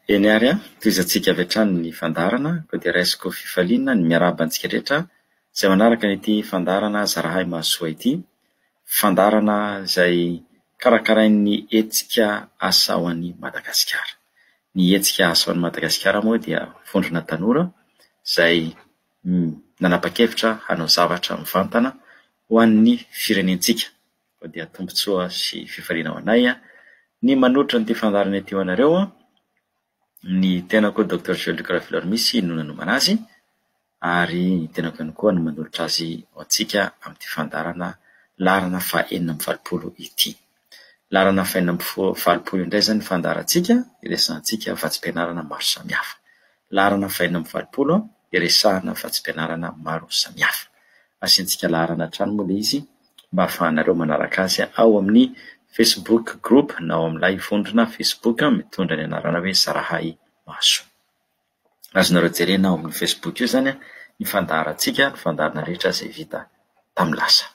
Eny ary toizatsika avy hatrany ny fandarana ko dia raisiko fifaliana ny miaraba antsika rehetra izay manaraka ity fandarana Zarahay Mahasoa ity, fandarana izay karakarain'ny hetsika asa ho an'i Madagasikara. Ny hetsika asa ho an'i Madagasikara moa dia vondrona tanora izay nanapa-kevitra hanao zavatra mivantana ho an'ny firenentsika. Ko dia tombotsoa sy fifaliana ho anay ny manoatra n'ity fandarana ity ho anareo. Ny tenako Dr. Jean-Luc Ravilormisy no nanomana azy ary ny tenako ihany koa no manolotra azy ho antsika amin'ity fandarana larana faha-enina amby valopolo ity. Larana faha-enina amby valopolo indray zany fandarantsika iresantsika vatsim-pianarana maro samihafa. Larana faha-enina amby valopolo iresahana vatsim-pianarana maro samihafa. Asiantsika larana hatrany moa ilay izy mba ahafahanareo manaraka azy ao amin'ny Facebook group na ao amin'ilay vondrona Facebook mitondra ny anarana hoe Zarahay Mahasoa. Azonareo jerena ao amin'ny Facebook io zany ny fandarantsika, ny fandarana rehetra izay vita tamin'ny lasa.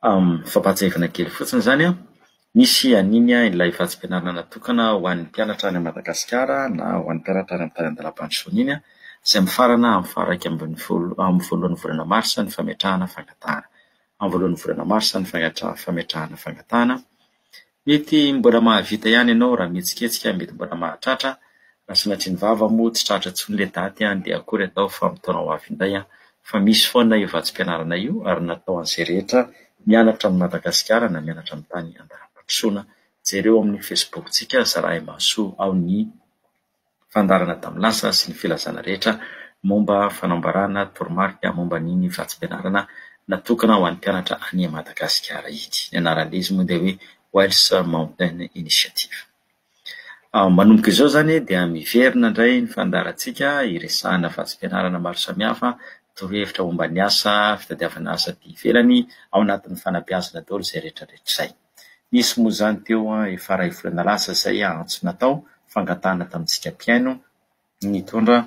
Fampatsahivana kely fotsiny zany misy aniny ilay vatsim-pianarana natokana ho an'ny mpianatra any Madagasikara na ho an'ny mpianatra any amin'ny tany andalam-pandrosoana iny izay mifarana amin'ny faraiky amin'ny voalohan'ny volana Marsa ny fametrahana fangatahana. Amin'ny voalohan'ny volana Marsa ny fametrahana fangatahana. Mety mbola mahavita ihany ianao raha mihetsiketsika, mety mbola mahatratra. Raha sanatria ny vava moa tsy tratra intsony ilay daty dia akory atao fa mitaona ho avy indray fa misy foana io vatsim-pianarana io ary natao an'izay rehetra mianatra amin'ny Madagasikara na mianatra amin'ny tany andalam-pandrosoana. Jereo amin'ny Facebook-tsika Zarahay Mahasoa ao ny fandarana tamin'ny lasa sy ny filazana rehetra momba fanambarana toromarika momba ny vatsim-pianarana natokana ho an'ny mpianatra any Madagasikara ity. Ny anaran'ilay izy moa dia hoe Wales Mountain Initiative. Manomboka izao zany dia miverina indray ny fandarantsika iresahana vatsim-pianarana maro samihafa, torohevitra momba ny asa, fitadiavana asa aty ivelany ao anatin'ny fanabeazana daholo izay rehetrarehetra izay. Nisy moa zany teo efa iray volana lasa izay antso natao fangatahana tamintsika mpiaino nitondra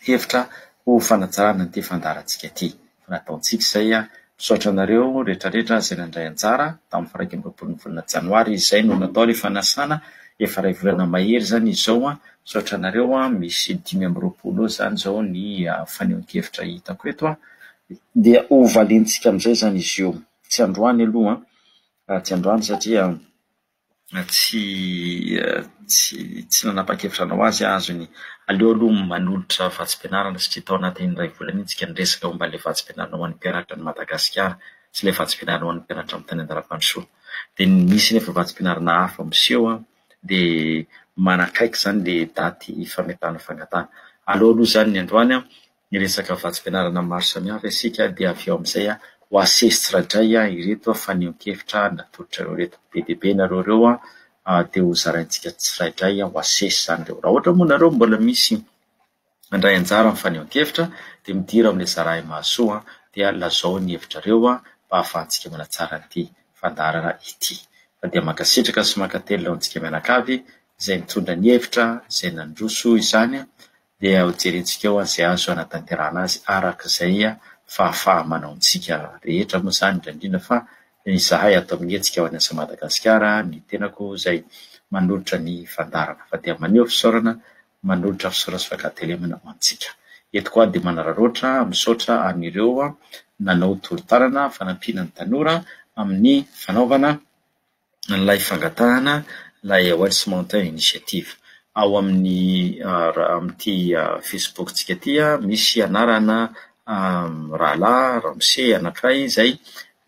hevitra ho fanatsarana an'ity fandarantsika ity. Nataontsika izay misaotra anareo rehetrarehetra izay nandray anjara tamin'ny faraiky amby roapolo ny volana Janoary izay no natao ilay fanasana efa iray volana mahery zany izao. Misaotra anareo misy 5 amby roapolo zany izao ny fanehoan-kevitra hitako eto dia ho valentsika amin'izay zany izy io. Tsy androany aloha tsy androany satria tsy nanapa-kevitra anao azy azony aleo aloha manolotra vatsim-pianarana satria tao anatin'ny iray volana iny tsika niresaka momba ilay vatsim-pianarana ho an'ny mpianatra ny Madagasikara sy ilay vatsim-pianarana ho an'ny mpianatra amin'ny tany andalam-pandrosoana. Dia misy nefa vatsim-pianarana hafa miseho dia manakaiky zany ilay daty fametahana fangatahana. Aleo aloha zany ny androany ny resaka vatsim-pianarana maro samihafa isika dia avy eo amin'izay ho asesy tsirairay ireto fanehoan-kevitra natolotrareo reto. Be dia be nareo ireo dia ho zaraintsika tsirairay ho asesy zany ireo. Raha ohatra moa nareo mbola misy mandray anjara amin'ny fanehoan-kevitra dia midira amin'ilay Zarahay Mahasoa dia lazao ny hevitrareo mba ahafahantsika manatsara ity fandarana ity. Fa dia mankasitraka sy mankatelina ho antsika mianakavy izay mitondra ny hevitra izay nandroso izany dia ho jerentsika eo izay azo anatanterahana azy arak'izay fahafahamanao antsika rehetra moa zany indrindra fa izahay ato amin'ny hetsika ho an'asa Madagasikara ny tenako izay manolotra ny fandarana. Fa dia maneho fisaorana manolotra fisaorana sy fankatelemana ho antsika. Eto koa dia manararoatra misaotra amin'ireo nanao torotanana fanampiana ny tanora amin'ny fanaovana ilay fangatahana ilay Wales Mountain Initiative. Ao amin'ity Facebook-tsika ity misy anarana rahalahy Ramose anankiray izay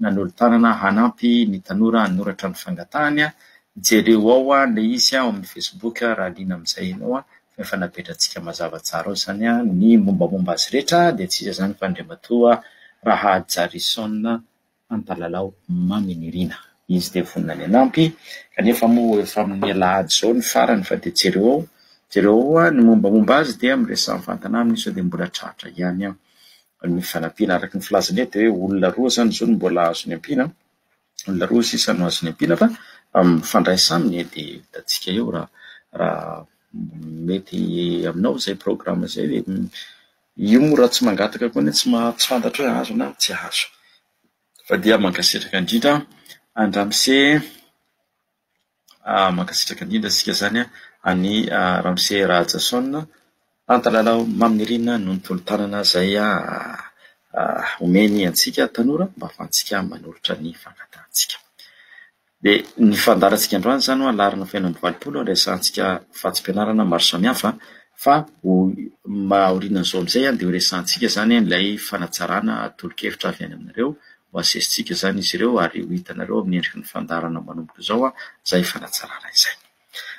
nanolotanana hanampy ny tanora hanoratra ny fangatahany. Jereo ao ilay izy ao amin'ny Facebook raha liana amin'izay ianao efa napetratsika mazava tsara ao zany ny mombamomba azy rehetra dia tsy iza zany fa Andriamatoa Rahajarison Antalalao Maminirina. Izy dia vonona ny hanampy kanefa moa efa amin'ny alahady izao ny farany fa dia jereo ao ny mombamomba azy dia miresaka mifantana aminy izy dia mbola tratra ihany ny fanampiana araka ny filazana eto hoe olona roa zany izao no mbola azo ny ampiana. Olona roa sisa no azo ny ampiana fa fandraisana dia hitantsika eo raha mety aminao izay programma izay io moa raha tsy mangataka koa tsy fantatra hoe azo na tsy azo. Fa dia mankasitraka indrindra Andramose mankasitraka indrindra sika zany any Ramsey Rajason antalala maminirina no nitolo-tanana zay omeny antsika tanora mba ahafahantsika manolotra ny fangatantsika. De ny fandarantsika androany zany alarina faina amby valopolo resantsika fahatsim-pianarana maro samihafa fa maorianan'izao amizay dia resantsika zany ilay fanatsarana tolo-kevitra avy any aminareo ho asesitsika zany izy ireo ary ho hitanareo amin'ny endriky ny fandarana manomboka izao zay fanatsarana izay.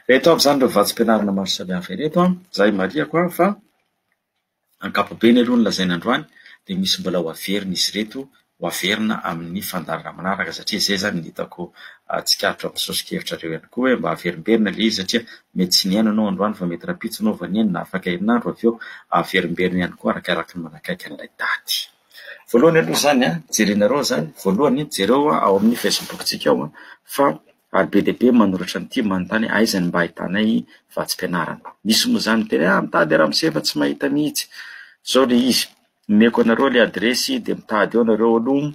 Reto avy zany ireo vatsim-pianarana maro samihafa ireto zay mariako fa ankapobeny aloha ny lazaina androany dia misy mbola ho averina izy reto ho averina amin'ny fandarana manaraka satria zay zany hitako tsikaritra amin'ny sosokevitra reo ihany koa hoe mba averimberina ilay izy satria mety tsy niaina anao androany fa mety rapitso anao vaneny na afaka herinandro avy eo averimberina ihany koa arakaraka ny manakaiky an'ilay daty. Voalohany aloha zany jerenareo zany voalohany jereo ao amin'ny Facebook-tsika ao fa ary be dia be manoratra an'ity manontany aiza ny mba ahitanay vatsim-pianarana. Misy moa zany tena mitady Ramsey fa tsy mahita mihitsy. Zao le izy meko anareo le adresy dia mitady eo nareo aloha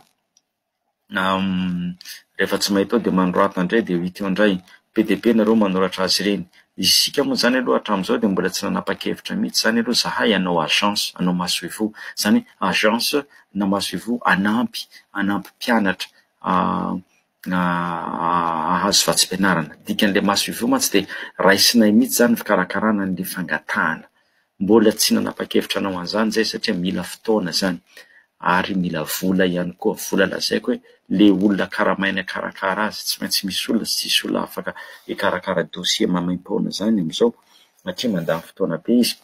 rehefa tsy mahita dia mandroata indray dia hita eo indray. Be dia be nareo manoratra azy ireny. Isika moa zany aloha hatramin'izao dia mbola tsy nanapa-kevitra mihitsy zany aloha zahay hanao agence hanao masoivo zany agence na masoivo anampy mpianatra ahazo vatsim-pianarana. Dikan'ilay masoivo mantsy dia raisinay mihitsy zany fikarakarana an'ilay fangatahana. Mbola tsy nanapa-kevitra anao an'izany zay satria mila fotoana zany ary mila vola ihany koa. Vola lazaiko hoe le olona karamaina karakara azy tsy maintsy misy olona sy tsisy olona afaka hikarakara dossier mamaim-poana zany amin'izao satria mandany fotoana be izy.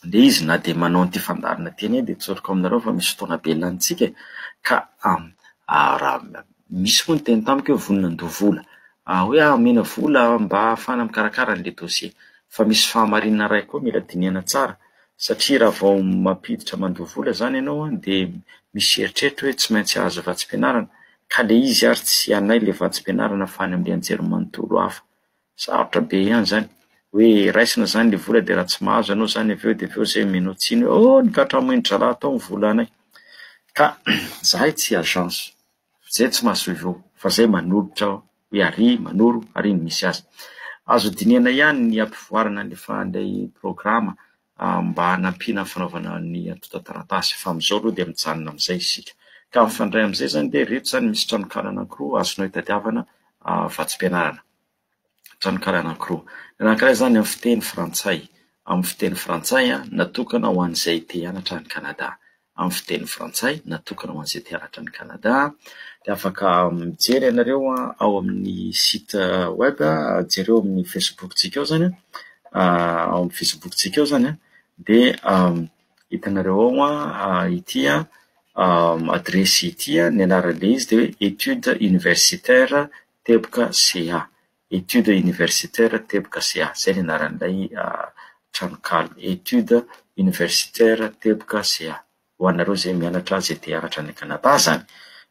Le izy na dia manao an'ity fandarana teny dia tsoriko aminareo fa misy fotoana be lanintsika ka raha misy moa ny teny tamiko hoe vonona andoha vola hoe amena vola mba ahafahana mikarakara an'ilay dossier fa misy fahamarinana ray koa mila dinihana tsara satria raha vao mampiditra mandoha vola zany ianao dia misy eritreritra hoe tsy maintsy ahazo vatsim-pianarana ka le izy ary tsy anay le vatsim-pianarana fa any amin'ilay anjerimanontolo hafa. Sarotra be ihany zany hoe raisina zany le vola dia raha tsy mahazo anao zany avy eo dia avy eo zay menao tsiny hoe nikatramoindry zalahy tao ny vola anay. Ka zahay tsy agence zay tsy mahasoivo fa zay manolotra hoe ary manoro ary misy azy. Azo dinihana ihany ny ampivoarana ilay programa mba hanampiana fanaovana ny atotan-taratasy fa amin'izao aloha dia mijanona amin'izay isika. Ka mifandray amin'izay zany dia reto zany misy tranokala anankiroa azonao hitadiavana vatsim-pianarana. Tranokala anankiroa. Ny anankiray zany amin'ny fiteny frantsay. Amin'ny fiteny frantsay natokana ho an'izay te hianatra any Kanada. Amin'ny fiteny frantsay natokana ho an'izay te hianatra any Kanada. Dia afaka mijery ianareo ao amin'ny site web jereo amin'ny Facebook-tsika ao zany ao amin'ny Facebook-tsika ao zany dia hitanareo ao ity adresy ity ny anaran'ilay izy dia hoe étude universitaire teboka CA. Étude universitaire teboka CA zay ny anaran'ilay tranokala étude universitaire teboka CA ho anareo zay mianatra zay te hianatra any Kanada zany.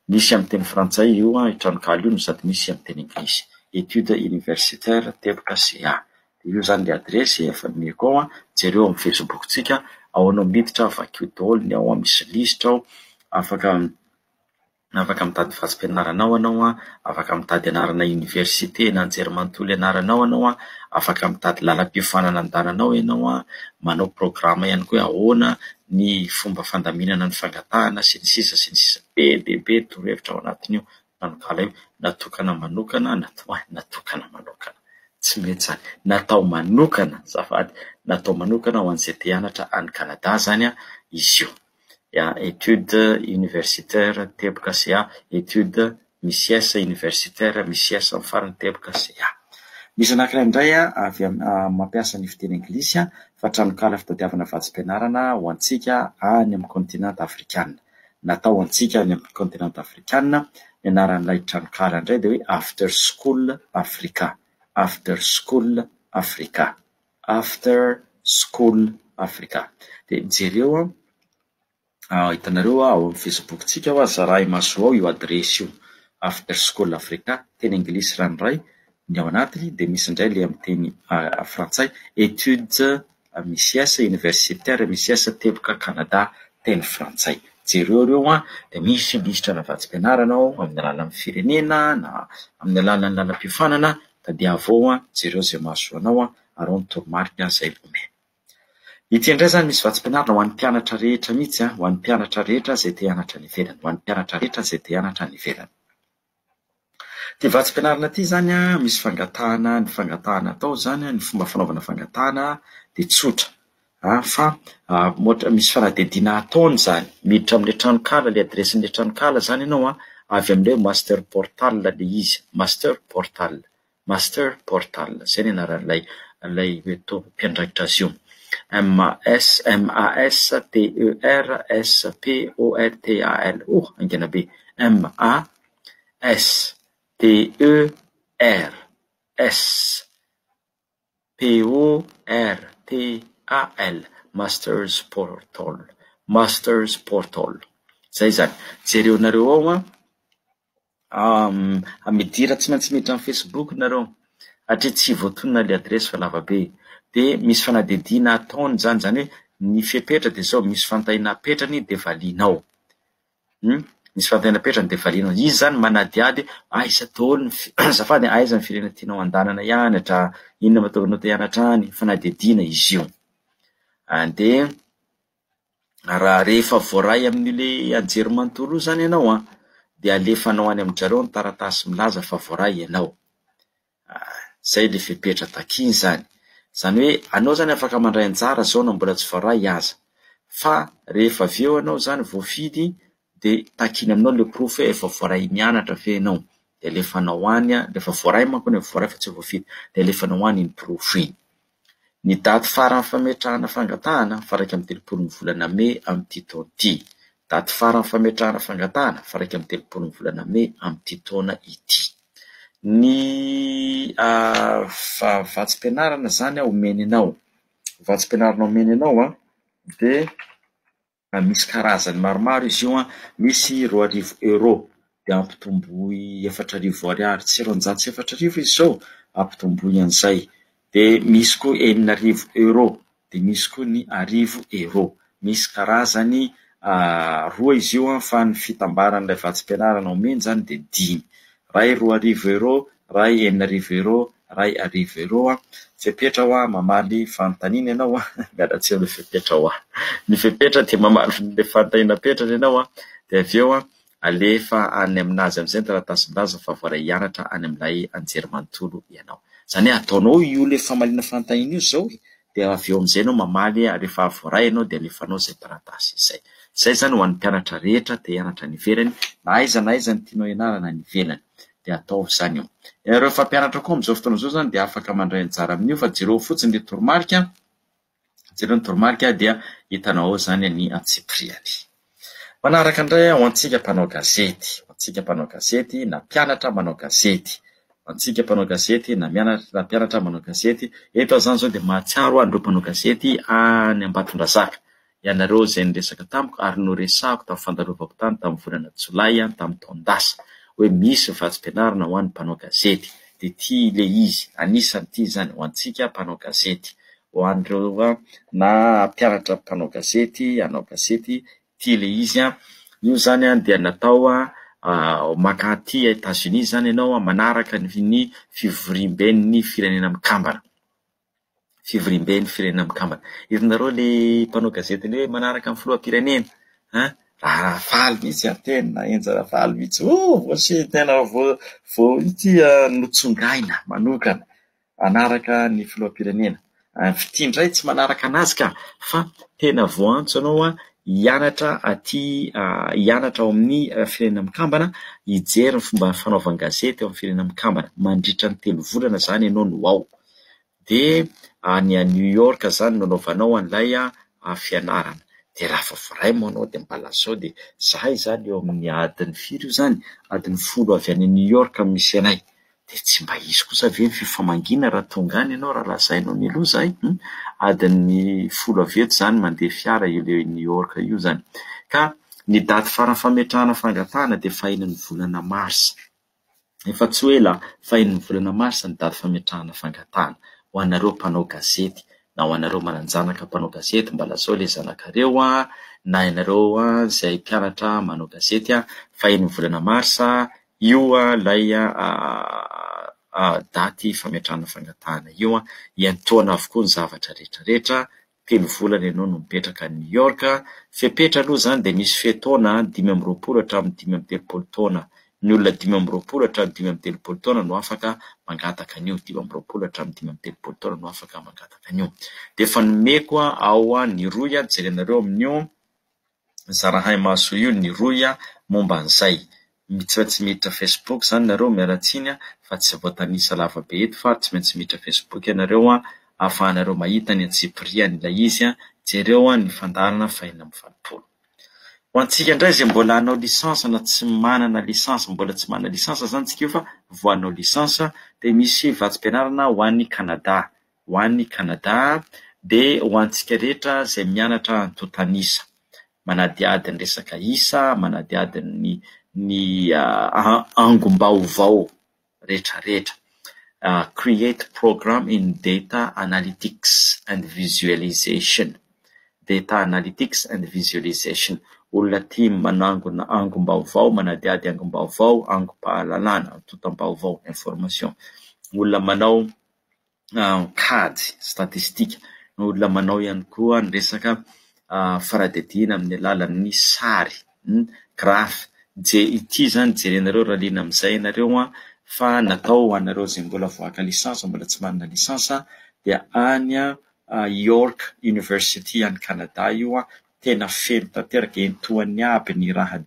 Misy amin'ny teny frantsay io tranokala io no sady misy amin'ny teny anglisy. Étude universitaire teboka CA. Io zany le adresy efa meko ao jereo amin'ny Facebook-tsika ao anao miditra vakio daholo ny ao misy lisitra ao afaka mitady vatsim-pianaranao anao afaka mitady anarana université na anjerimanontolo ianaranao anao afaka mitady lalam-piofanana andananao ianao manao programa ihany koa ahoana ny fomba fandaminana ny fangatahana sy ny sisa be dia be torohevitra ao anatin'io tranokala io natokana manokana tsy mety zany natao manokana zafady natao manokana ho an'izay te hianatra any Kanada zany izy io. Étude universitaire teboka CA, étude misy S universitaire misy S amin'ny farany teboka CA. Misy anankiray indray avy mampiasa ny fiteny anglisy fa tranokala fitadiavana vatsim-pianarana ho antsika any amin'ny kontinanta afrikana. Natao antsika any amin'ny kontinanta afrikana ny anaran'ilay tranokala indray dia hoe After School Africa. After School Africa. After School Africa. Dia jereo hitanareo ao amin'ny Facebook-tsika zarahy maso ao io adresy io After School Africa teny anglisy ranoray ny ao anatiny dia misy indray le amin'ny teny frantsay étude misy S universitaire misy S teboka Kanada teny frantsay. Jereo reo dia misy lisitra vatsim-pianarana ao amin'ny alalan'ny firenena na amin'ny alalan'ny lalam-piofanana tadiavao jereo zay mahasoanao ary ao ny toromarika zay lome. Ity indray zany misy vatsim-pianarana ho an'ny mpianatra rehetra mihitsy ho an'ny mpianatra rehetra zay te hianatra ny ivelany, ho an'ny mpianatra rehetra zay te hianatra ny ivelany. Ty vatsim-pianarana ty zany misy fangatahana, ny fangatahana atao zany ny fomba fanaovana fangatahana de tsotra. Fa misy fanadidina ataony zany miditra amin'ilay tranokala, le adresin'ilay tranokala zany ianao avy amin'ilay master portal le izy, master portal, zay ny anaran'ilay mpiandraikitra azy io. MASTERSPORTAL. Angena be. MASTERSPORTAL. Masters Portal. Zay zany. Jereonareo ao amidira tsy maintsy miditra amin'ny Facebook nareo. Hatria tsy voatonona le adresy fa lava be. De misy fanadidina ataony zany hoe ny fepetra de zao misy fantahina petrany de valinao. Misy fantahina petrany de valinao. Izy zany manadiady aiza daholo azafady aiza ny firenena tianao andanana hianatra, inona mahatonga te hianatra any, fanadidina izy io. De raha rehefa voaray amin'ile anjery manontolo zany ianao de alefanao any aminjareo ny taratasy milaza fa voaray ianao. Zay le fepetra takiny zany. Zany hoe anao zany afaka mandray anjara zao na mbola tsy voaray aza. Fa rehefa avy eo anao zany voafidy de takiny aminao le proof efa voaray mianatra fe ianao. De alefanao any, rehefa voaray manko ny voaray fa tsy voafidy, de alefanao any ny proof iny. Ny daty farany fametrahana fangatahana faraka amin'ny 30 volana May amin'ity taona ity. Daty farany fametrahana fangatahana faraka amin'ny 30 volana May amin'ity taona ity. Ny vatsim-pianarana zany omeninao. Vatsim-pianarana omeninao de misy karazany maromaro izy io misy 2,000 euro de ampitomboy 4,000 ariary, tsy 4,000 izy zao ampitomboy an'izay. De misy koa 4,000 euro, de misy koa ny 1,000 euro. Misy karazany roa izy io fa ny fitambaran'ilay vatsim-pianarana omeny zany de 5. Ray 2,000 euro, ray 4,000 euro, ray 1,000 euro. Fepetra mamaly fanontaniana ianao miala tsy eo fepetra ny fepetra de mamaly le fanontaniana petrany ianao de avy eo alefa any aminazy amin'izay taratasy milaza fa voaray hianatra any amin'ilay anjery manontolo ianao. Zany hoe ataonao io le famaliana fanontaniana io zao de avy eo amin'izay ianao mamaly rehefa voaray ianao de alefanao zay taratasy izay. Zay zany ho an'ny mpianatra rehetra te hianatra ny ivelany, na aiza ny tianao hianarana ny ivelany de atao zany io. Ireo fampianatra koa amin'izao fotoana izao zany de afaka mandray anjara amin'io fa jereo fotsiny le toromarika. Jereo ny toromarika dia hitanao zany ny antsipriany. Manaraka indray ho antsika mpanao gazety, na mpianatra manao gazety. Antsika mpanao gazety na mpianatra manao gazety, eto zany zao de mahatsiaro andreo mpanao gazety any Ambatondrazaka. Ianareo zay niresaka tamiko ary noresahako tamin'ny fandalovako tany tamin'ny volana Jolay tamin'ny taondasa hoe misy vatsim-pianarana ho an'ny mpanao gazety. De ty le izy, anisany ty zany ho antsika mpanao gazety, ho an'ireo na mpianatra mpanao gazety, anao gazety, ty le izy io zany dia natao makaty États-Unis zany ianao manaraka ny fivorimben'ny firenena mikambana. Fivorimben'ny firenena mikambana. Hitanareo le mpanao gazety le manaraka amin'ny filoham-pirenena, faly mihitsy tena enjara faly mihitsy. Voasy tena vo ity notsongaina manokana anaraka ny filoham-pirenena. Fitindray tsy manaraka anazy ka fa tena voantso anao hianatra hianatra ao amin'ny firenena mikambana, hijery ny fomba fanaovana gazety ao amin'ny firenena mikambana. Mandritra ny 3 volana zany ianao no ao. De any a New York zany nanaovanao an'ilay fianarana. De raha voaray moa anao de mbala sao de zahay zany eo amin'ny adiny firy io zany, adiny 10 avy any New York misy anay. De tsy mba izy kosa ve ny fifamangina raha tonga any ianao raha lazainao miloza adiny 10 avy eto zany mandeha fiara io le New York io zany. Ka ny daty farany fametrahana fangatahana de 4-ny volana Mars. Efa tsy hoe la 4-ny volana Mars ny daty fametrahana fangatahana ho anareo mpanao gazety na ho anareo mananjanaka mpanao gazety mbala sao le zanakareo na ianareo zay mpianatra manao gazety 4-ny volana Mars io lay daty fametrahana fangatahana io iantoana avokoa ny zavatra rehetrarehetra. 3 volana ianao no mipetraka New York. Fepetra aloha zany dia misy fehtaona 5 hatramin'ny 5 taona. Ny olona 5 hatramin'ny 5 taona no afaka mangataka an'io. 5 hatramin'ny 5 taona no afaka mangataka an'io. Dia efa nomeko ao ny roy jerenareo amin'io zarahay maso io ny roy momba an'izay. Tsy maintsy miditra Facebook zany nareo miaratsiny fa tsy voatanisa lava be eto fa tsy maintsy miditra Facebook ianareo ahafahanareo mahita ny antsipirian'ilay izy jereo ny fandarana 450. Ho antsika indray izay mbola hanao lisansa na tsy manana lisansa, mbola tsy manana lisansa zany tsika io fa voanao lisansa dia misy vatsim-pianarana ho an'ny Kanada. Ho an'ny Kanada dia ho antsika rehetra izay mianatra antotanisa. Manadiady ny resaka isa, manadiady ny angom-baovao rehetrarehetra. Create program in data analytics and visualization. Data analytics and visualization. Olona tia manangona angom-baovao, manadiady angom-baovao, angom-pahalalana, antotam-baovao, information. Olona manao CAD, statistika. Olona manao ihany koa ny resaka faradidina amin'ny alalan'ny sary, graphe. Ity zany jerenareo raha liana amin'izay ianareo fa natao ho anareo izay mbola voaka lisansa, mbola tsy manana lisansa dia any York University any Canada io tena feno tanteraka entoany aby ny raha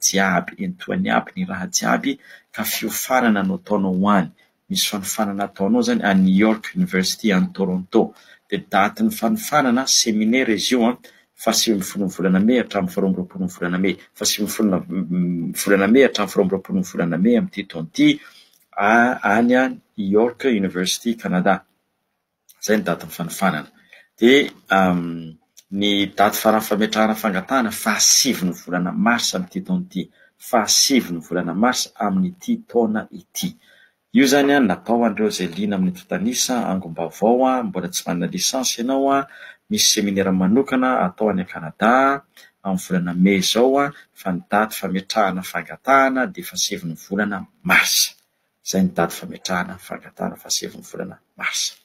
jiaby, ka fiofanana no ataonao ho any. Misy fanofanana ataonao zany a New York University any Toronto. Dia daty ny fanofanana séminaire izy io fa 7 volana May hatramin'ny 12 volana May. Fa 7 volana May hatramin'ny 12 volana May amin'ity taona ity any York University Canada. Zay ny daty ny fanofanana. Dia ny daty farany fametrahana fangatahana 7 volana Mars amin'ity taona ity. 7 volana Mars amin'ity taona ity. Io zany natao an'ireo izay liana amin'ny totanisa, angom-baovao, mbola tsy manana lisansa ianao misy séminaire manokana atao any Canada amin'ny volana May zao fa ny daty fametrahana fangatahana dia 7 volana Mars. Zay ny daty fametrahana fangatahana 7 volana Mars.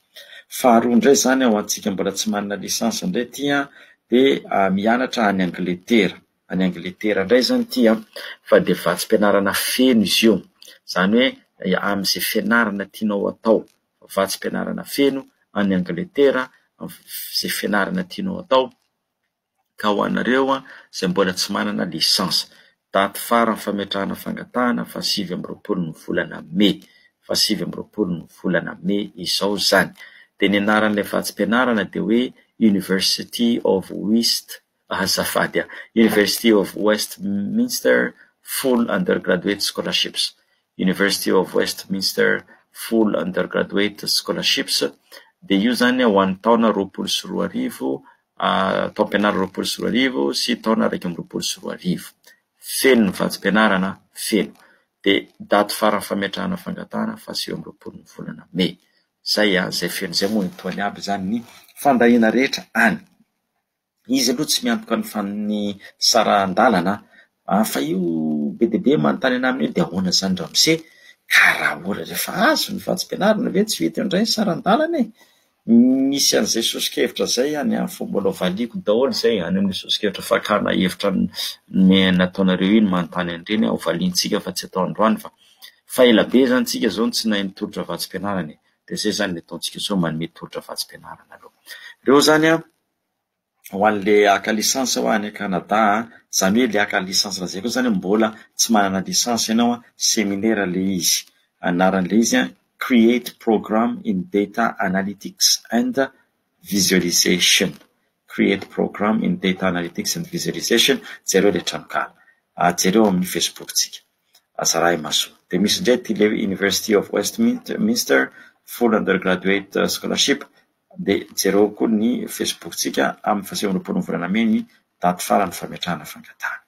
Faharoa indray zany ho antsika mbola tsy manana lisansa indray tia dia mianatra any Angletera. Any Angletera indray zany tia fa dia vatsim-pianarana feno izy io. Zany hoe amin'izay fianarana tianao atao, vatsim-pianarana feno any Angletera, izay fianarana tianao atao ka ho anareo izay mbola tsy manana lisansa. Daty farany fametrahana fangatahana 7 ny volana May. 7 ny volana May izao zany. Dia ny anaran'ilay vatsim-pianarana dia hoe University of Westminster Full Undergraduate Scholarships. University of Westminster Full Undergraduate Scholarships. Dia io zany ho an'ny taona 24 taom-pianarana 24 sy taona 2024. Feno ny vatsim-pianarana feno. Dia daty farany fametrahana fangatahana 7 ny volana May. Zay feno zay moa toany aby zany ny fandahina rehetra any. Izy aloha tsy miantoka ny sarandalana fa io be dia be manontany anaminy dia ahoana zany ramose karaha ohatra rehefa azo ny vatsim-pianarana ve tsy vita indray sarandalana misy an'izay sosokevitra zay any amin'ny fomba valiko daholo zay any amin'ny sosokevitra fakana hevitra nataonareo iny manontany an'ireny ho valintsika fa tsy atao androany fa ela be zany tsika zao tsy nahay nitolotra vatsim-pianarana. Dia zay zany ataontsika zao manome tolotra vatsim-pianarana aloha. Reo zany ho an'ilay aka lisansa ho any Canada, zany hoe ilay aka lisansa zay koa zany mbola tsy manana lisansa ianao séminaire ilay izy. Anaran'ilay izy Create Program in Data Analytics and Visualization. Create Program in Data Analytics and Visualization. Jereo rehetra mikala. Jereo amin'ny Facebook tsika. Azarahay maso. Dia misy indray ty University of Westminster Full Undergraduate Scholarship. Dia jereo koa ny Facebook tsika amin'ny 7 volana May ny daty farany fametrahana fangatahana.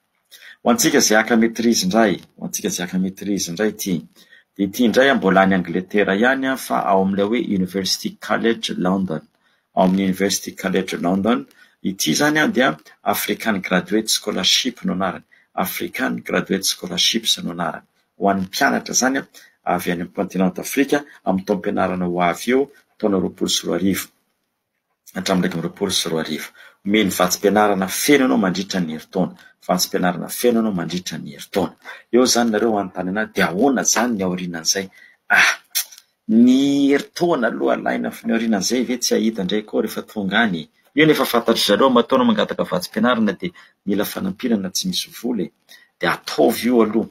Ho antsika izay aka maîtrise indray ity. Dia ity indray mbola any Angletera ihany fa ao amin'ilay hoe University College London. Ao amin'ny University College London ity zany dia African Graduate Scholarship no anarany. African Graduate Scholarships no anarany. Ho an'ny mpianatra zany avy any amin'ny continent Afrika amin'ny taom-pianarana ho avy eo taona 2020 hatramin'ny 2020. Omeny vatsim-pianarana feno ianao mandritra ny herintaona. Vatsim-pianarana feno ianao mandritra ny herintaona. Eo zany nareo anontany anahy dia ahoana zany ny aorianan'izay? Ny herintaona aloha alaina fa ny aorianan'izay ve tsy ahita indray koa rehefa tonga any. Io nefa fantatry zareo mataona mangataka vatsim-pianarana dia mila fanampirana tsy misy vola. Dia ataovy io aloha.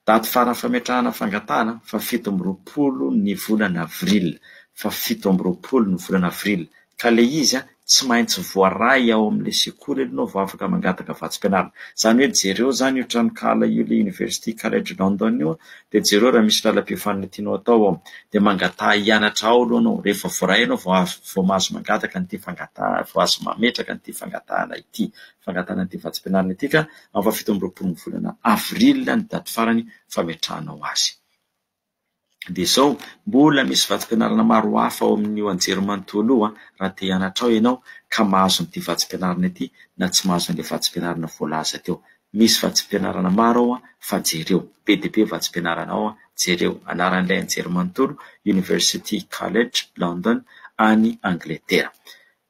Daty farany fametrahana fangatahana fa 7 ny volana avril. Fa 7 ny volana avril. Ka le izy tsy maintsy voaray ao amin'le sekoly ianao vao afaka mangataka vatsim-pianarana. Zany hoe jereo zany io tranokala io le University College London io dia jereo raha misy lalam-pifanana tianao atao ao dia mangataha hianatra ao aloha anao. Rehefa voaray anao vao mahazo mangataka n'ity fangatahana, vao azo mametraka n'ity fangatahana ity, fangatahana n'ity vatsim-pianarana ity ka amin'ny 17 ny volana avril ny daty farany fametrahanao azy. Dia izao mbola misy vatsim-pianarana maro hafa ao amin'io anjerimanontolo raha te hianatra ao ianao ka mahazo n'ity vatsim-pianarana ity na tsy mahazo an'ilay vatsim-pianarana voalaza teo. Misy vatsim-pianarana maro ao fa jereo. Be dia be vatsim-pianarana ao jereo. Anaran'ilay anjerimanontolo University College London any Angletera.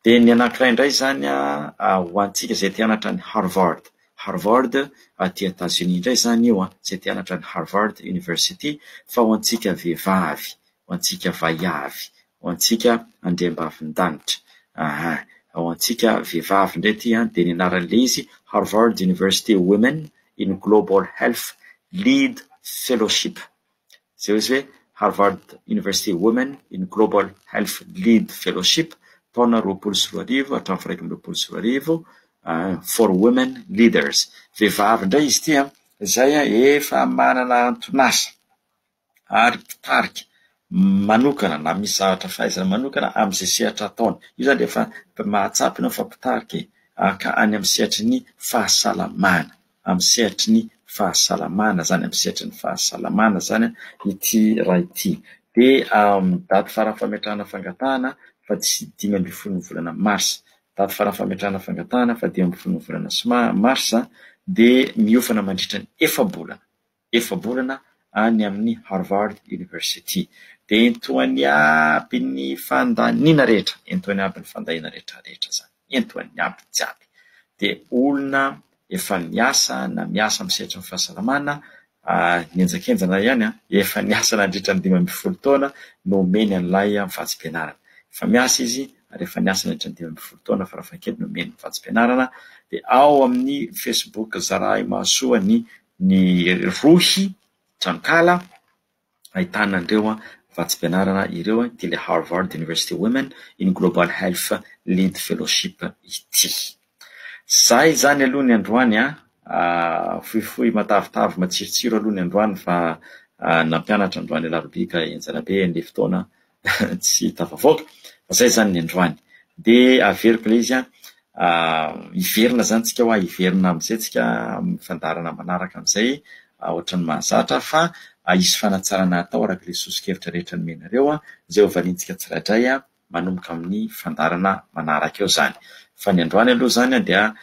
Dia ny anankiray indray zany ho antsika izay te hianatra ny Harvard. Harvard aty États-Unis indray zany io izay te hianatra ny Harvard University fa ho antsika vehivavy, ho antsika vaiavy, ho antsika andriambavin-danitra. Ho antsika vehivavy indray ty dia ny anaran'ilay izy Harvard University Women in Global Health Lead Fellowship. Zay izy hoe Harvard University Women in Global Health Lead Fellowship taona 2020 hatramin'ny 2020 for women leaders. Vehivavy indray izy ty izay efa manana antonasa ary mpitarika manokana na misy zavatra fahaizana manokana amin'izay sehatra ataony. Io zany efa mahatsapy ianao fa mpitarika ka any amin'ny sehatry ny fahasalamana, amin'ny sehatry ny fahasalamana zany, amin'ny sehatry ny fahasalamana zany ity raha ity. Dia daty farany fametrahana fangatahana fa 5 ny volana mars. Daty farany fametrahana fangatahana fa 5 ny volana mars dia miofana mandritra ny efa-bolana any amin'ny Harvard University. Dia entoany aby ny fandaniana rehetra, entoany aby ny fandaniana rehetra zany, entoany aby jiaby. Dia olona efa niasa na miasa amin'ny sehatry ny fahasalamana, ny enjakenjana ihany efa niasa nandritra ny 12 taona no omeny an'ilay vatsim-pianarana. Efa miasa izy ary efa niasa nandritra ny 12 taona farafahakeliny no omeny vatsim-pianarana. Dia ao amin'ny Facebook Zaray Mahasoa ny Rohy Trankala ahitana andreo vatsim-pianarana ireo ty le Harvard University Women in Global Health Lead Fellowship ity. Zay zany aloha ny androany fohifohy matavitavy matsirotsiro aloha ny androany fa nampianatra androany alarobika enjanabe ny fotoana tsy tafavoaka. Zay zany ny androany. Dia averiko le izy iverina zany tsika iverina amin'izay tsika mifandarana manaraka amin'izay ohatran'ny mahazatra fa isy fanatsarana atao araka le sosokevitra rehetra nomenareo izay ho valintsika tsirairay manomboka amin'ny fandarana manaraka eo zany. Fa ny androany aloha zany dia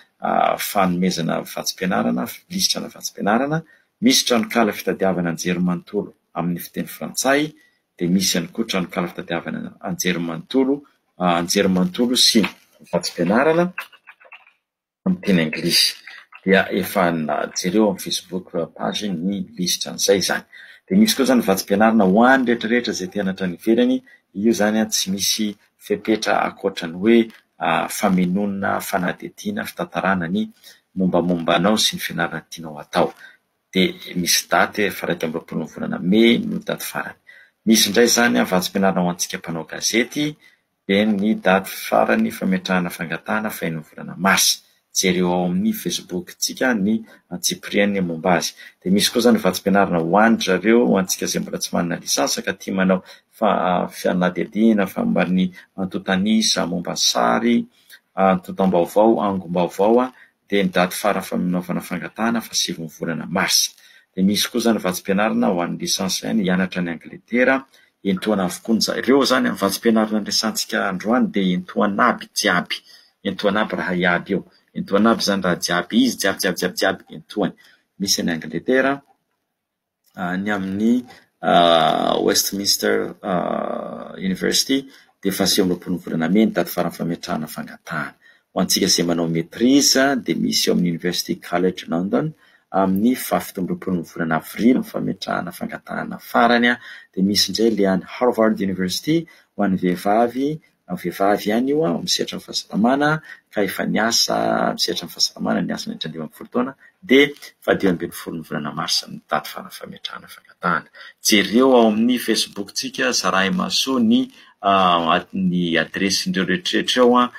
fanomezana vatsim-pianarana, lisitrana vatsim-pianarana, misy tranokala fitadiavana anjerimanontolo amin'ny fiteny frantsay, dia misy ihany koa tranokala fitadiavana anjerimanontolo sy vatsim-pianarana amin'ny teny anglisy. Dia efa jereo amin'ny Facebook page ny lisitra an'izay zany. Dia misy koa zany vatsim-pianarana ho an'ny rehetrarehetra izay te hianatra any ivelany. Io zany tsy misy fepetra ankoatran'ny hoe famonona, fanadihadiana, fitantarana ny mombamombanao sy ny fianarana tianao atao. Dia misy daty fa 20 ny volana May no daty farany. Misy indray zany vatsim-pianarana ho antsika mpanao gazety dia ny daty farany fametrahana fangatahana 5 ny volana mars. Jereo ao amin'ny Facebook tsika ny Tsipriany momba azy. Dia misy koa zany vatsim-pianarana ho andrareo ho antsika izay mbola tsy manana lisansa ka tia manao fanadihadiana, famba ny antotanisa, momba sary, antotam-baovao, angom-baovao dia ny daty farany fanaovana fangatahana fa 7 ny volana mars. Dia misy koa zany vatsim-pianarana ho an'ny lisansa ihany hianatra ny Angletera, entoana avokoa ireo zany amin'ny vatsim-pianarana resantsika androany dia entoana aby jiaby, entoana aby raha iaby eo. Entoana aby zany raha jiaby izy jiaby entoany. Misy any Angletera, ny amin'ny Westminster University dia efa 9 volana me ny daty farany fametrahana fangatahana. Ho antsika izay manao maîtrise dia misy eo amin'ny University College London amin'ny 17 volana avril ny fametrahana fangatahana farany dia misy indray le any Harvard University ho an'ny vehivavy ihany io misehatra amin'ny fahasalamana ka efa niasa misehatra amin'ny fahasalamana niasa nandritra 12 taona dia 18 volana mars ny daty farany fametrahana fangatahana. Jereo ao amin'ny Facebook tsika Zarahy Maso ny adresindreo rehetrarehetra eo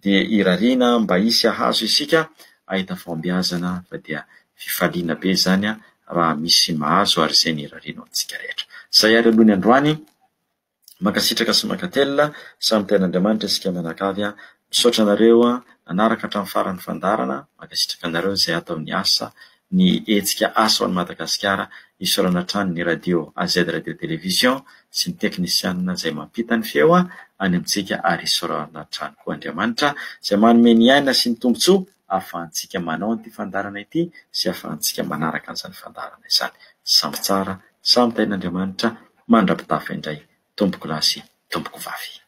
dia irariana mba hisy hahazo isika ahita fahombiazana fa dia fifaliana be zany raha misy mahazo ary izay ny irariana antsika rehetra. Zay ary aloha ny androany makasitraka sy makatelina samy ten'Andriamanitra isika mianakavy misaotra anareo nanaraka hatramin'ny farany fandarana makasitraka anareo izay atao amin'ny asa ny hetsika asa ho an'i Madagasikara isaorana hatrany ny radio AZ Radio Télévision sy ny teknisianina izay mampita ny feo any amintsika ary isaorana hatrany koa Andriamanitra izay manome ny aina sy ny tombotsoa ahafahantsika manao an'ity fandarana ity sy ahafahantsika manaraka an'izany fandarana izany. Samy tsara, samy tain'Andriamanitra mandrapitafa indray. Tomboko lasy, tomboko vavy.